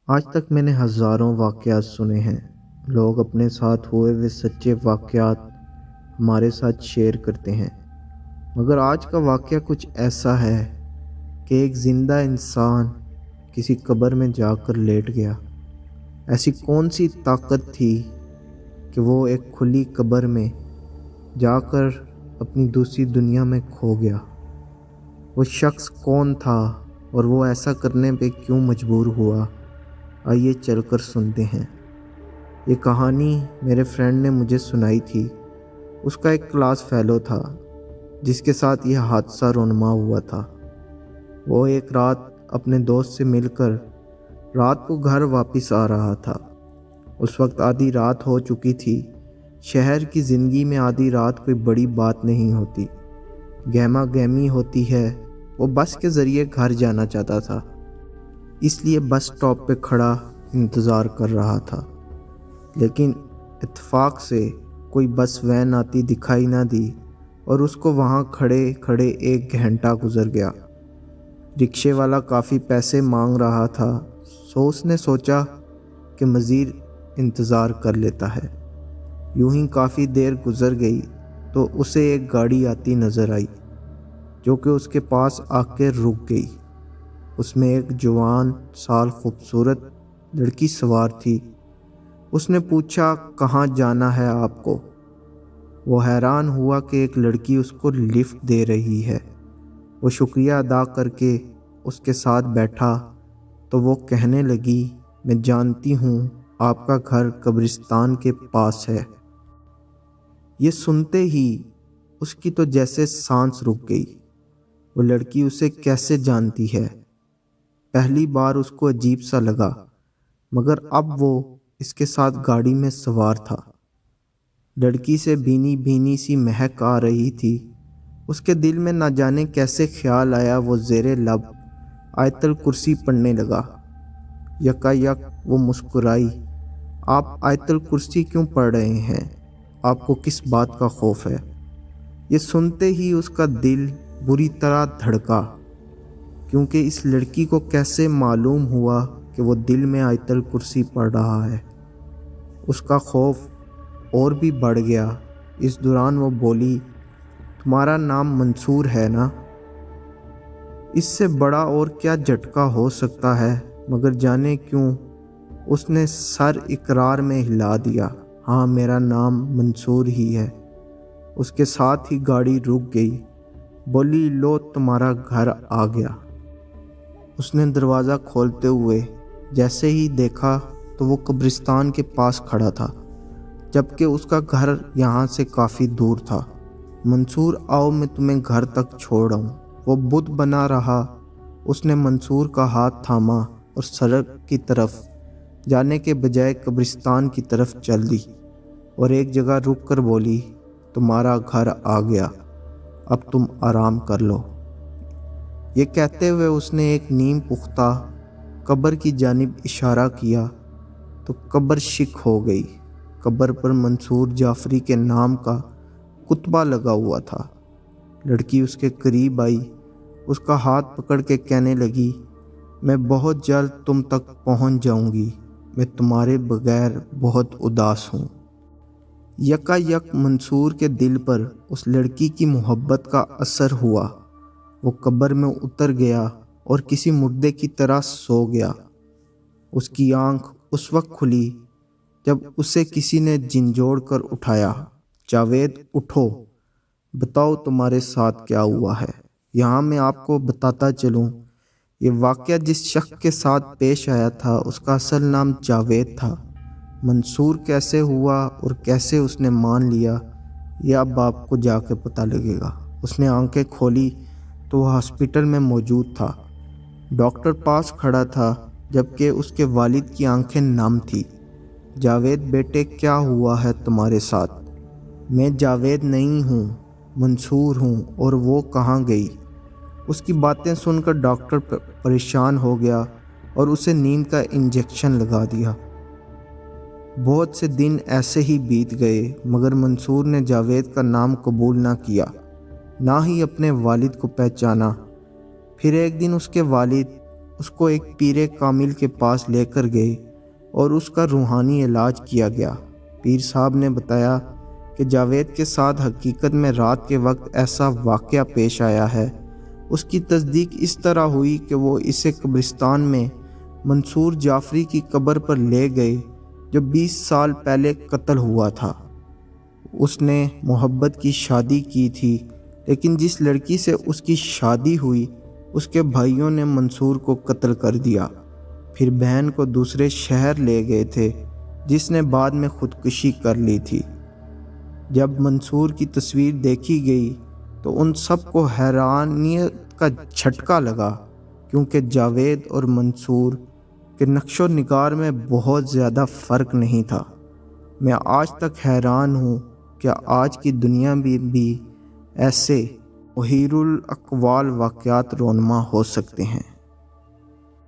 آج تک میں نے ہزاروں واقعات سنے ہیں۔ لوگ اپنے ساتھ ہوئے ہوئے سچے واقعات ہمارے ساتھ شیئر کرتے ہیں، مگر آج کا واقعہ کچھ ایسا ہے کہ ایک زندہ انسان کسی قبر میں جا کر لیٹ گیا۔ ایسی کون سی طاقت تھی کہ وہ ایک کھلی قبر میں جا کر اپنی دوسری دنیا میں کھو گیا؟ وہ شخص کون تھا اور وہ ایسا کرنے پہ کیوں مجبور ہوا؟ آئیے چل کر سنتے ہیں۔ یہ کہانی میرے فرینڈ نے مجھے سنائی تھی۔ اس کا ایک کلاس فیلو تھا جس کے ساتھ یہ حادثہ رونما ہوا تھا۔ وہ ایک رات اپنے دوست سے مل کر رات کو گھر واپس آ رہا تھا۔ اس وقت آدھی رات ہو چکی تھی۔ شہر کی زندگی میں آدھی رات کوئی بڑی بات نہیں ہوتی، گہما گہمی ہوتی ہے۔ وہ بس کے ذریعے گھر جانا چاہتا تھا، اس لیے بس سٹاپ پہ کھڑا انتظار کر رہا تھا، لیکن اتفاق سے کوئی بس وین آتی دکھائی نہ دی اور اس کو وہاں کھڑے کھڑے 1 گھنٹہ گزر گیا۔ رکشے والا کافی پیسے مانگ رہا تھا، اس نے سوچا کہ مزید انتظار کر لیتا ہے۔ یوں ہی کافی دیر گزر گئی تو اسے ایک گاڑی آتی نظر آئی جو کہ اس کے پاس آ کے رک گئی۔ اس میں ایک جوان سال خوبصورت لڑکی سوار تھی۔ اس نے پوچھا، کہاں جانا ہے آپ کو؟ وہ حیران ہوا کہ ایک لڑکی اس کو لفٹ دے رہی ہے۔ وہ شکریہ ادا کر کے اس کے ساتھ بیٹھا تو وہ کہنے لگی، میں جانتی ہوں آپ کا گھر قبرستان کے پاس ہے۔ یہ سنتے ہی اس کی تو جیسے سانس رک گئی۔ وہ لڑکی اسے کیسے جانتی ہے؟ پہلی بار اس کو عجیب سا لگا، مگر اب وہ اس کے ساتھ گاڑی میں سوار تھا۔ لڑکی سے بھینی بھینی سی مہک آ رہی تھی۔ اس کے دل میں نہ جانے کیسے خیال آیا، وہ زیر لب آیت الکرسی پڑھنے لگا۔ یکا یک وہ مسکرائی، آپ آیت الکرسی کیوں پڑھ رہے ہیں؟ آپ کو کس بات کا خوف ہے؟ یہ سنتے ہی اس کا دل بری طرح دھڑکا، کیونکہ اس لڑکی کو کیسے معلوم ہوا کہ وہ دل میں آیت الکرسی پڑھ رہا ہے۔ اس کا خوف اور بھی بڑھ گیا۔ اس دوران وہ بولی، تمہارا نام منصور ہے نا؟ اس سے بڑا اور کیا جھٹکا ہو سکتا ہے؟ مگر جانے کیوں اس نے سر اقرار میں ہلا دیا، ہاں میرا نام منصور ہی ہے۔ اس کے ساتھ ہی گاڑی رک گئی۔ بولی، لو تمہارا گھر آ گیا۔ اس نے دروازہ کھولتے ہوئے جیسے ہی دیکھا تو وہ قبرستان کے پاس کھڑا تھا، جبکہ اس کا گھر یہاں سے کافی دور تھا۔ منصور، آؤ میں تمہیں گھر تک چھوڑ آؤں۔ وہ بت بنا رہا۔ اس نے منصور کا ہاتھ تھاما اور سڑک کی طرف جانے کے بجائے قبرستان کی طرف چل دی اور ایک جگہ رک کر بولی، تمہارا گھر آ گیا، اب تم آرام کر لو۔ یہ کہتے ہوئے اس نے ایک نیم پختہ قبر کی جانب اشارہ کیا تو قبر شک ہو گئی۔ قبر پر منصور جعفری کے نام کا کتبہ لگا ہوا تھا۔ لڑکی اس کے قریب آئی، اس کا ہاتھ پکڑ کے کہنے لگی، میں بہت جلد تم تک پہنچ جاؤں گی، میں تمہارے بغیر بہت اداس ہوں۔ یکا یک منصور کے دل پر اس لڑکی کی محبت کا اثر ہوا۔ وہ قبر میں اتر گیا اور کسی مردے کی طرح سو گیا۔ اس کی آنکھ اس وقت کھلی جب اسے کسی نے جھنجھوڑ کر اٹھایا، جاوید اٹھو، بتاؤ تمہارے ساتھ کیا ہوا ہے۔ یہاں میں آپ کو بتاتا چلوں، یہ واقعہ جس شخص کے ساتھ پیش آیا تھا اس کا اصل نام جاوید تھا۔ منصور کیسے ہوا اور کیسے اس نے مان لیا، یہ اب آپ کو جا کے پتہ لگے گا۔ اس نے آنکھیں کھولی تو وہ ہاسپٹل میں موجود تھا۔ ڈاکٹر پاس کھڑا تھا جبکہ اس کے والد کی آنکھیں نم تھی۔ جاوید بیٹے، کیا ہوا ہے تمہارے ساتھ؟ میں جاوید نہیں ہوں، منصور ہوں، اور وہ کہاں گئی؟ اس کی باتیں سن کر ڈاکٹر پریشان ہو گیا اور اسے نیند کا انجیکشن لگا دیا۔ بہت سے دن ایسے ہی بیت گئے، مگر منصور نے جاوید کا نام قبول نہ کیا، نہ ہی اپنے والد کو پہچانا۔ پھر ایک دن اس کے والد اس کو ایک پیر کامل کے پاس لے کر گئے اور اس کا روحانی علاج کیا گیا۔ پیر صاحب نے بتایا کہ جاوید کے ساتھ حقیقت میں رات کے وقت ایسا واقعہ پیش آیا ہے۔ اس کی تصدیق اس طرح ہوئی کہ وہ اسے قبرستان میں منصور جعفری کی قبر پر لے گئے جو 20 سال پہلے قتل ہوا تھا۔ اس نے محبت کی شادی کی تھی، لیکن جس لڑکی سے اس کی شادی ہوئی اس کے بھائیوں نے منصور کو قتل کر دیا۔ پھر بہن کو دوسرے شہر لے گئے تھے جس نے بعد میں خودکشی کر لی تھی۔ جب منصور کی تصویر دیکھی گئی تو ان سب کو حیرانیت کا جھٹکا لگا، کیونکہ جاوید اور منصور کے نقش و نگار میں بہت زیادہ فرق نہیں تھا۔ میں آج تک حیران ہوں کہ آج کی دنیا میں بھی ایسے محیر الاقوال واقعات رونما ہو سکتے ہیں۔